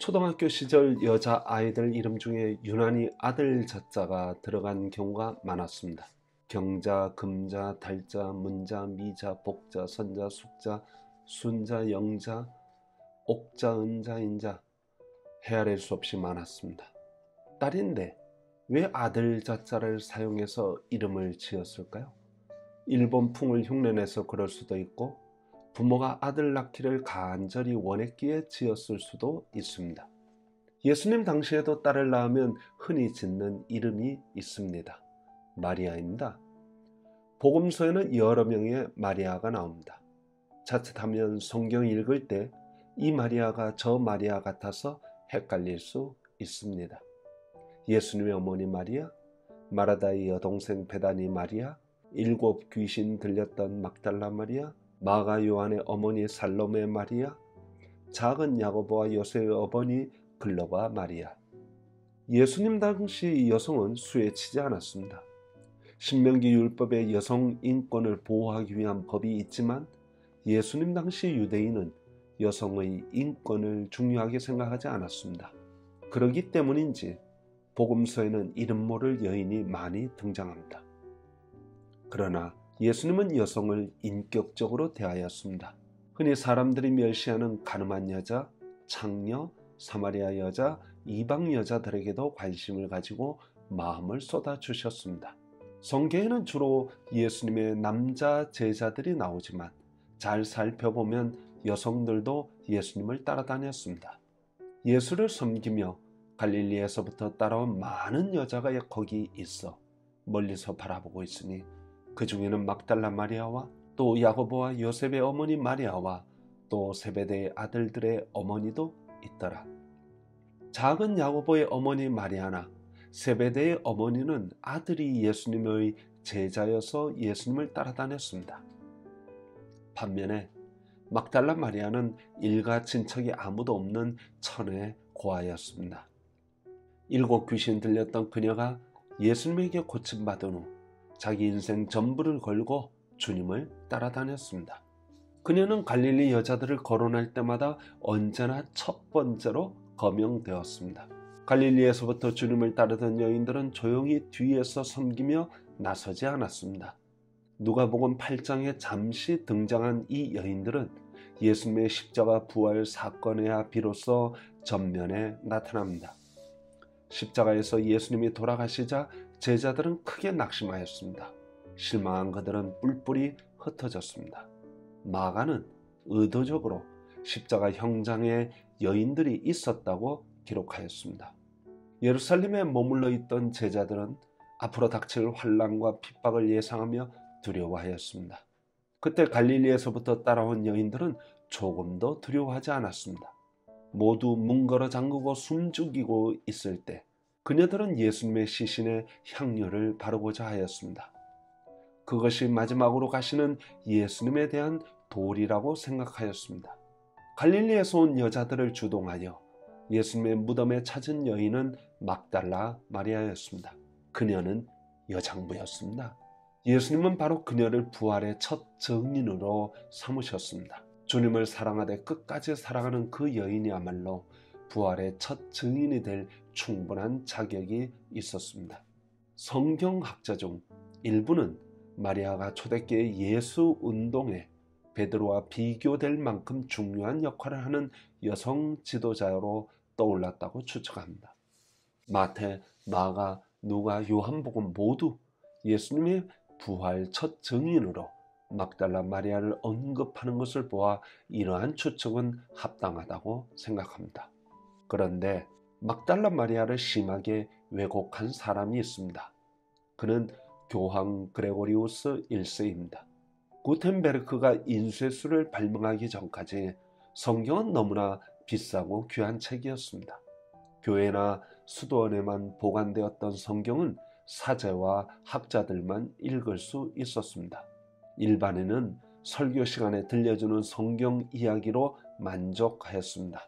초등학교 시절 여자아이들 이름 중에 유난히 아들 자자가 들어간 경우가 많았습니다. 경자, 금자, 달자, 문자, 미자, 복자, 선자, 숙자, 순자, 영자, 옥자, 은자, 인자 헤아릴 수 없이 많았습니다. 딸인데 왜 아들 자자를 사용해서 이름을 지었을까요? 일본풍을 흉내내서 그럴 수도 있고 부모가 아들 낳기를 간절히 원했기에 지었을 수도 있습니다. 예수님 당시에도 딸을 낳으면 흔히 짓는 이름이 있습니다. 마리아입니다. 복음서에는 여러 명의 마리아가 나옵니다. 자칫하면 성경 읽을 때 이 마리아가 저 마리아 같아서 헷갈릴 수 있습니다. 예수님의 어머니 마리아, 마라다의 여동생 베다니 마리아, 7 귀신 들렸던 막달라 마리아, 마가 요한의 어머니 살로메 마리아, 작은 야고보와 요셉의 어머니 글로바 마리아. 예수님 당시 여성은 수에 치지 않았습니다. 신명기 율법에 여성 인권을 보호하기 위한 법이 있지만 예수님 당시 유대인은 여성의 인권을 중요하게 생각하지 않았습니다. 그러기 때문인지 복음서에는 이름 모를 여인이 많이 등장합니다. 그러나 예수님은 여성을 인격적으로 대하였습니다. 흔히 사람들이 멸시하는 가늠한 여자, 창녀, 사마리아 여자, 이방 여자들에게도 관심을 가지고 마음을 쏟아주셨습니다. 성경에는 주로 예수님의 남자 제자들이 나오지만 잘 살펴보면 여성들도 예수님을 따라다녔습니다. 예수를 섬기며 갈릴리에서부터 따라온 많은 여자가 거기 있어 멀리서 바라보고 있으니 그 중에는 막달라 마리아와 또 야고보와 요셉의 어머니 마리아와 또 세베대의 아들들의 어머니도 있더라. 작은 야고보의 어머니 마리아나 세베대의 어머니는 아들이 예수님의 제자여서 예수님을 따라다녔습니다. 반면에 막달라 마리아는 일가 친척이 아무도 없는 천의 고아였습니다. 7 귀신 들렸던 그녀가 예수님에게 고침받은 후 자기 인생 전부를 걸고 주님을 따라다녔습니다. 그녀는 갈릴리 여자들을 거론할 때마다 언제나 첫 번째로 거명되었습니다. 갈릴리에서부터 주님을 따르던 여인들은 조용히 뒤에서 섬기며 나서지 않았습니다. 누가복음 8장에 잠시 등장한 이 여인들은 예수님의 십자가 부활 사건에야 비로소 전면에 나타납니다. 십자가에서 예수님이 돌아가시자 제자들은 크게 낙심하였습니다. 실망한 그들은 뿔뿔이 흩어졌습니다. 마가는 의도적으로 십자가 형장에 여인들이 있었다고 기록하였습니다. 예루살렘에 머물러 있던 제자들은 앞으로 닥칠 환난과 핍박을 예상하며 두려워하였습니다. 그때 갈릴리에서부터 따라온 여인들은 조금도 두려워하지 않았습니다. 모두 문 걸어 잠그고 숨죽이고 있을 때 그녀들은 예수님의 시신에 향료를 바르고자 하였습니다. 그것이 마지막으로 가시는 예수님에 대한 도리라고 생각하였습니다. 갈릴리에서 온 여자들을 주동하여 예수님의 무덤에 찾은 여인은 막달라 마리아였습니다. 그녀는 여장부였습니다. 예수님은 바로 그녀를 부활의 첫 증인으로 삼으셨습니다. 주님을 사랑하되 끝까지 사랑하는 그 여인이야말로 부활의 첫 증인이 될 충분한 자격이 있었습니다. 성경학자 중 일부는 마리아가 초대교회 예수 운동에 베드로와 비교될 만큼 중요한 역할을 하는 여성 지도자로 떠올랐다고 추측합니다. 마태, 마가, 누가, 요한복음 모두 예수님의 부활 첫 증인으로 막달라 마리아를 언급하는 것을 보아 이러한 추측은 합당하다고 생각합니다. 그런데 막달라 마리아를 심하게 왜곡한 사람이 있습니다. 그는 교황 그레고리우스 1세입니다. 구텐베르크가 인쇄술을 발명하기 전까지 성경은 너무나 비싸고 귀한 책이었습니다. 교회나 수도원에만 보관되었던 성경은 사제와 학자들만 읽을 수 있었습니다. 일반인은 설교 시간에 들려주는 성경 이야기로 만족하였습니다.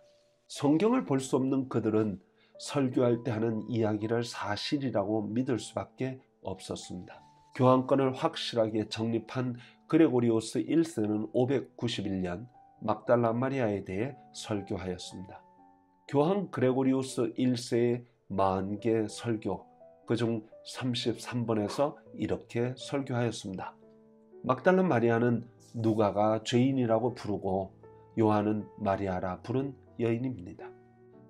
성경을 볼 수 없는 그들은 설교할 때 하는 이야기를 사실이라고 믿을 수밖에 없었습니다. 교황권을 확실하게 정립한 그레고리오스 1세는 591년 막달라 마리아에 대해 설교하였습니다. 교황 그레고리우스 1세의 40개 설교, 그중 33번에서 이렇게 설교하였습니다. 막달라 마리아는 누가가 죄인이라고 부르고 요한은 마리아라 부른 여인입니다.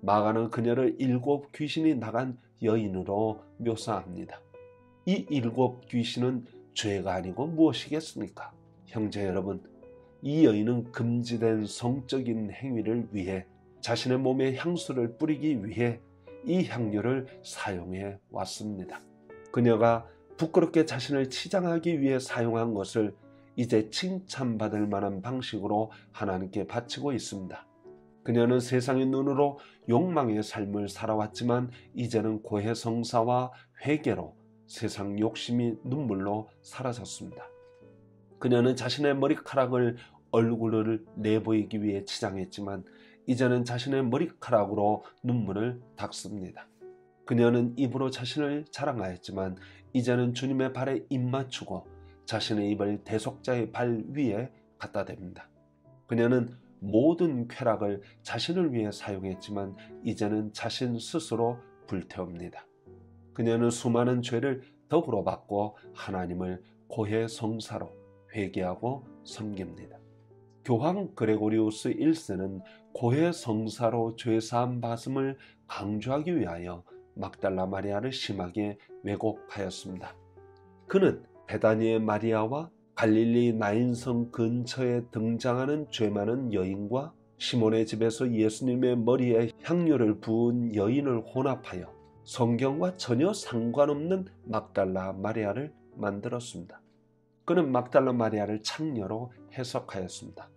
마가는 그녀를 7 귀신이 나간 여인으로 묘사합니다. 이 7 귀신은 죄가 아니고 무엇이겠습니까? 형제 여러분, 이 여인은 금지된 성적인 행위를 위해 자신의 몸에 향수를 뿌리기 위해 이 향료를 사용해 왔습니다. 그녀가 부끄럽게 자신을 치장하기 위해 사용한 것을 이제 칭찬받을 만한 방식으로 하나님께 바치고 있습니다. 그녀는 세상의 눈으로 욕망의 삶을 살아왔지만 이제는 고해성사와 회개로 세상 욕심이 눈물로 사라졌습니다. 그녀는 자신의 머리카락을 얼굴을 내보이기 위해 치장했지만 이제는 자신의 머리카락으로 눈물을 닦습니다. 그녀는 입으로 자신을 자랑하였지만 이제는 주님의 발에 입 맞추고 자신의 입을 대속자의 발 위에 갖다 댑니다. 그녀는 모든 쾌락을 자신을 위해 사용했지만 이제는 자신 스스로 불태웁니다. 그녀는 수많은 죄를 덕으로 받고 하나님을 고해성사로 회개하고 섬깁니다. 교황 그레고리우스 1세는 고해성사로 죄사함 받음을 강조하기 위하여 막달라 마리아를 심하게 왜곡하였습니다. 그는 베다니의 마리아와 갈릴리 나인성 근처에 등장하는 죄 많은 여인과 시몬의 집에서 예수님의 머리에 향료를 부은 여인을 혼합하여 성경과 전혀 상관없는 막달라 마리아를 만들었습니다. 그는 막달라 마리아를 창녀로 해석하였습니다.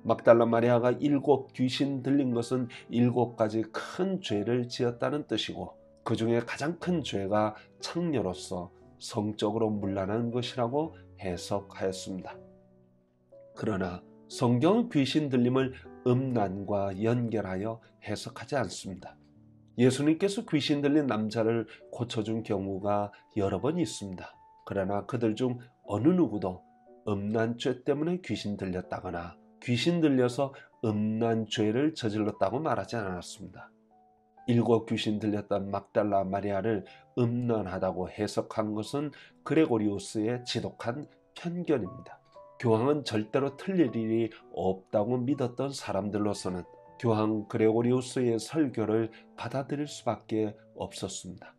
막달라 마리아가 7 귀신 들린 것은 7가지 큰 죄를 지었다는 뜻이고 그 중에 가장 큰 죄가 창녀로서 성적으로 문란한 것이라고 해석하였습니다. 그러나 성경은 귀신 들림을 음란과 연결하여 해석하지 않습니다. 예수님께서 귀신 들린 남자를 고쳐준 경우가 여러 번 있습니다. 그러나 그들 중 어느 누구도 음란죄 때문에 귀신 들렸다거나 귀신 들려서 음란죄를 저질렀다고 말하지 않았습니다. 7 귀신 들렸던 막달라 마리아를 음란하다고 해석한 것은 그레고리우스의 지독한 편견입니다. 교황은 절대로 틀릴 일이 없다고 믿었던 사람들로서는 교황 그레고리우스의 설교를 받아들일 수밖에 없었습니다.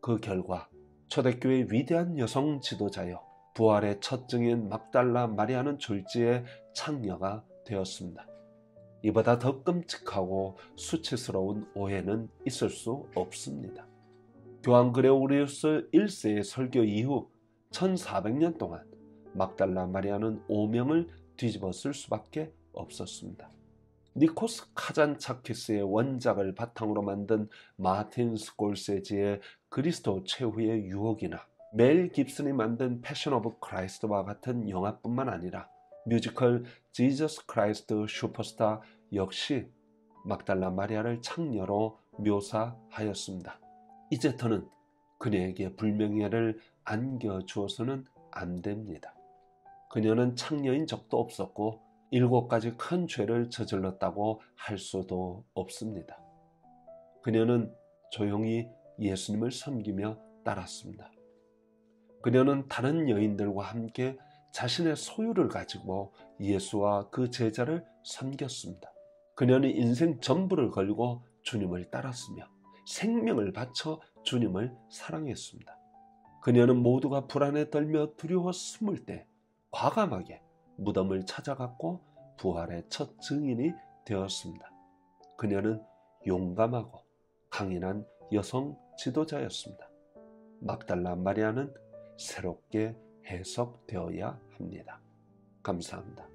그 결과 초대교회의 위대한 여성 지도자여 부활의 첫 증인 막달라 마리아는 졸지에 창녀가 되었습니다. 이보다 더 끔찍하고 수치스러운 오해는 있을 수 없습니다. 교황 그레고리우스 1세의 설교 이후 1400년 동안 막달라 마리아는 오명을 뒤집었을 수밖에 없었습니다. 니코스 카잔차키스의 원작을 바탕으로 만든 마틴 스콜세지의 그리스도 최후의 유혹이나 멜 깁슨이 만든 패션 오브 크라이스트와 같은 영화뿐만 아니라 뮤지컬 지저스 크라이스트 슈퍼스타 역시 막달라 마리아를 창녀로 묘사하였습니다. 이제 더는 그녀에게 불명예를 안겨주어서는 안 됩니다. 그녀는 창녀인 적도 없었고 7가지 큰 죄를 저질렀다고 할 수도 없습니다. 그녀는 조용히 예수님을 섬기며 따랐습니다. 그녀는 다른 여인들과 함께 자신의 소유를 가지고 예수와 그 제자를 섬겼습니다. 그녀는 인생 전부를 걸고 주님을 따랐으며 생명을 바쳐 주님을 사랑했습니다. 그녀는 모두가 불안에 떨며 두려워 숨을 때 과감하게 무덤을 찾아갔고 부활의 첫 증인이 되었습니다. 그녀는 용감하고 강인한 여성 지도자였습니다. 막달라 마리아는 새롭게 해석되어야 합니다. 감사합니다.